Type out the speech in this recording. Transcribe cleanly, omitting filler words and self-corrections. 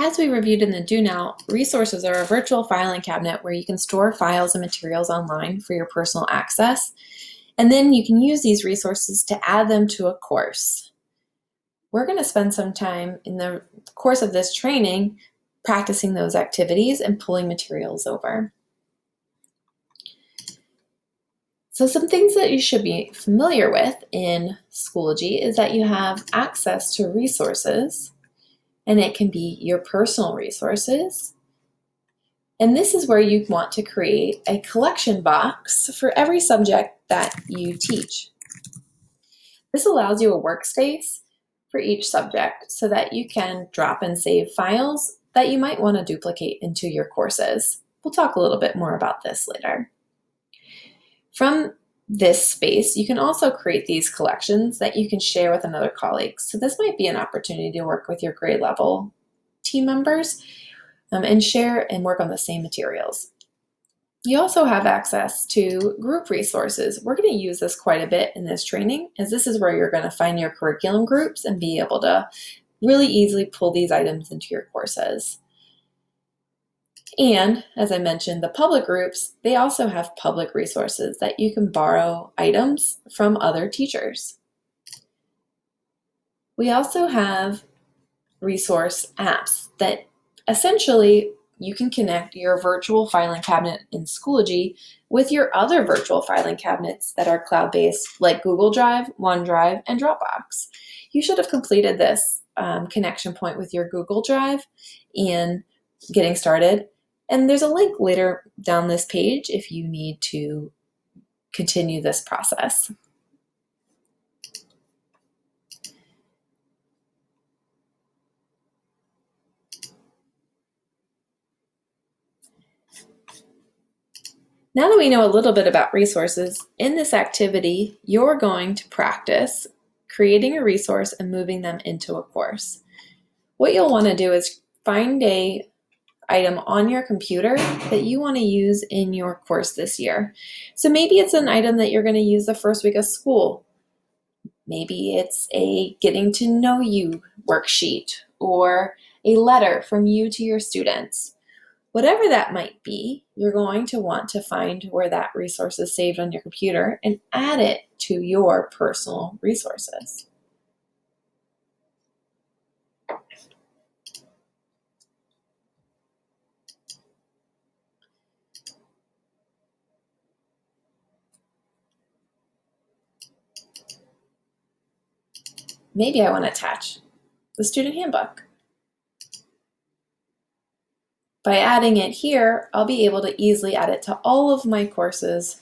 As we reviewed in the Do Now, resources are a virtual filing cabinet where you can store files and materials online for your personal access, and then you can use these resources to add them to a course. We're going to spend some time in the course of this training practicing those activities and pulling materials over. So some things that you should be familiar with in Schoology is that you have access to resources, and it can be your personal resources. And this is where you want to create a collection box for every subject that you teach. This allows you a workspace for each subject so that you can drop and save files that you might want to duplicate into your courses. We'll talk a little bit more about this later. From this space, you can also create these collections that you can share with another colleague. So this might be an opportunity to work with your grade level team members and share and work on the same materials. You also have access to group resources. We're going to use this quite a bit in this training, as this is where you're going to find your curriculum groups and be able to really easily pull these items into your courses. And as I mentioned, the public groups, they also have public resources that you can borrow items from other teachers. We also have resource apps that essentially you can connect your virtual filing cabinet in Schoology with your other virtual filing cabinets that are cloud-based, like Google Drive, OneDrive, and Dropbox. You should have completed this connection point with your Google Drive in getting started. And there's a link later down this page if you need to continue this process. Now that we know a little bit about resources, in this activity, you're going to practice creating a resource and moving them into a course. What you'll want to do is find an item on your computer that you want to use in your course this year. So maybe it's an item that you're going to use the first week of school. Maybe it's a getting to know you worksheet or a letter from you to your students. Whatever that might be, you're going to want to find where that resource is saved on your computer and add it to your personal resources. Maybe I want to attach the student handbook. By adding it here, I'll be able to easily add it to all of my courses